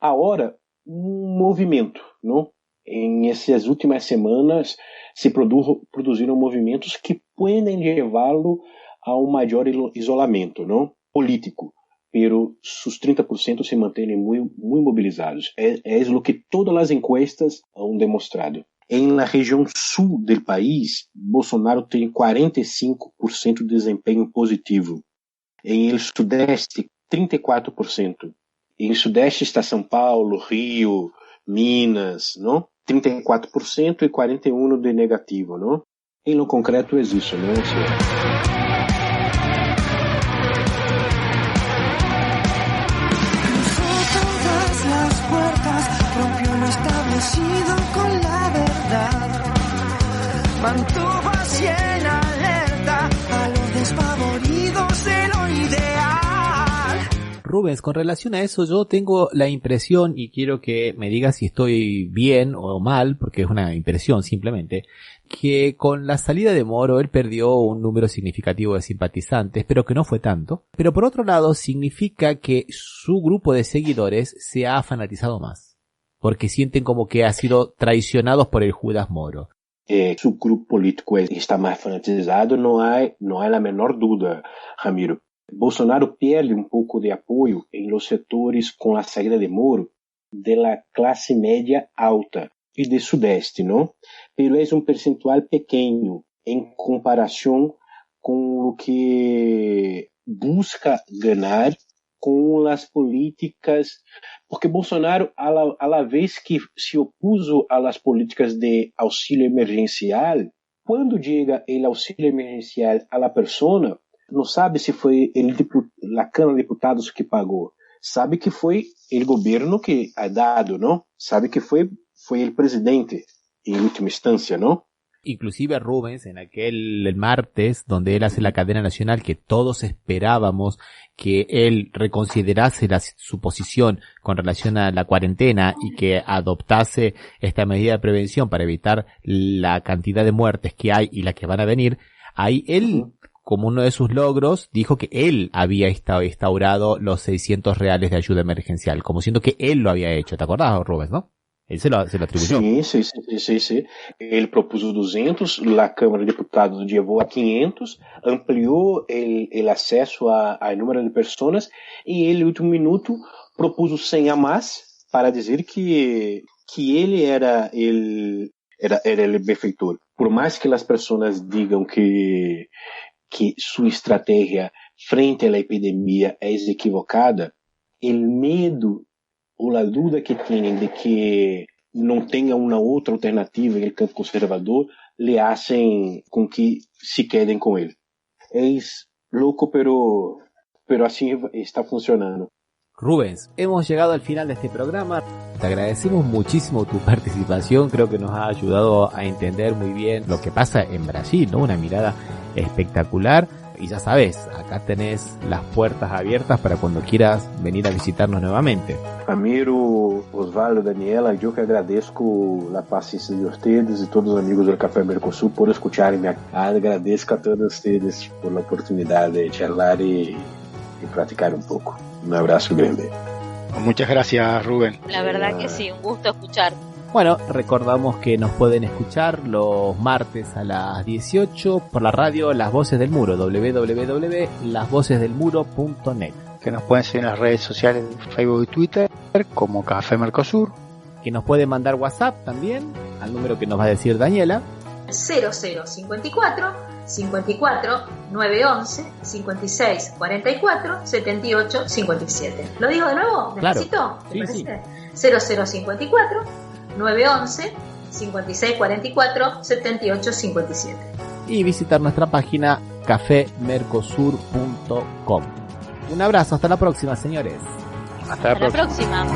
agora um movimento, não? Em essas últimas semanas se produziram movimentos que podem levá-lo a um maior isolamento, não? Político. Pero sus 30% se mantêm muito mobilizados. É o que todas as encuestas han demonstrado. Em la região sul do país, Bolsonaro tem 45% de desempenho positivo. Em el sudeste, 34%. Em sudeste está São Paulo, Rio, Minas, não? 34% e 41% de negativo, não? Em lo concreto é isso, não? Establecido con la verdad, mantuvo así en alerta a los desfavoridos de lo ideal. Rubens, con relación a eso yo tengo la impresión, y quiero que me digas si estoy bien o mal, porque es una impresión simplemente, que con la salida de Moro él perdió un número significativo de simpatizantes, pero que no fue tanto. Pero por otro lado significa que su grupo de seguidores se ha fanatizado más, porque sienten como que ha sido traicionados por el Judas Moro. Su grupo político está mais fanatizado, não há a menor dúvida, Ramiro. Bolsonaro perde um pouco de apoio em los setores com a saída de Moro de la classe média alta e de sudeste, não? Pero é um percentual pequeno em comparação com o que busca ganhar com as políticas, porque Bolsonaro, a la vez que se opuso a las políticas de auxílio emergencial, quando chega o auxílio emergencial a la persona, não sabe se foi a Câmara de Deputados que pagou, sabe que foi o governo que ha dado, não? Sabe que foi o presidente, em última instância, não? Inclusive Rubens, en aquel martes donde él hace la cadena nacional, que todos esperábamos que él reconsiderase su posición con relación a la cuarentena y que adoptase esta medida de prevención para evitar la cantidad de muertes que hay y las que van a venir, ahí él, como uno de sus logros, dijo que él había instaurado los 600 reales de ayuda emergencial, como siendo que él lo había hecho. ¿Te acordás, Rubens, no? Él se lo atribuyó. Sí. Él propuso 200, la Câmara de Deputados llevó a 500, amplió el acceso al número de personas y el último minuto propuso 100 a más para decir que él era el benefeitor. Por más que las personas digan que su estrategia frente a la epidemia es equivocada, el miedo ou a dúvida que têm de que não tenha uma outra alternativa em campo conservador, lhe hacen com que se quedem com ele. É louco, pero assim está funcionando. Rubens, hemos llegado al final de este programa. Te agradecemos muchísimo tu participación, creo que nos ha ayudado a entender muy bien lo que pasa en Brasil, ¿no? Una mirada espectacular. Y ya sabes, acá tenés las puertas abiertas para cuando quieras venir a visitarnos nuevamente. Ramiro, Osvaldo, Daniela, yo que agradezco la paciencia de ustedes y todos los amigos del Café Mercosul por escucharme. Agradezco a todos ustedes por la oportunidad de charlar y platicar un poco. Un abrazo grande. Muchas gracias, Rubén. La verdad que sí, un gusto escuchar. Bueno, recordamos que nos pueden escuchar los martes a las 18 por la radio Las Voces del Muro, www.lasvocesdelmuro.net. Que nos pueden seguir en las redes sociales de Facebook y Twitter como Café Mercosur. Que nos pueden mandar WhatsApp también al número que nos va a decir Daniela. 0054 54 911 56 44 78 57. ¿Lo digo de nuevo? Claro. ¿Necesito? Sí. 0054 911 5644 7857. Y visitar nuestra página cafemercosur.com. Un abrazo, hasta la próxima, señores. Hasta la próxima.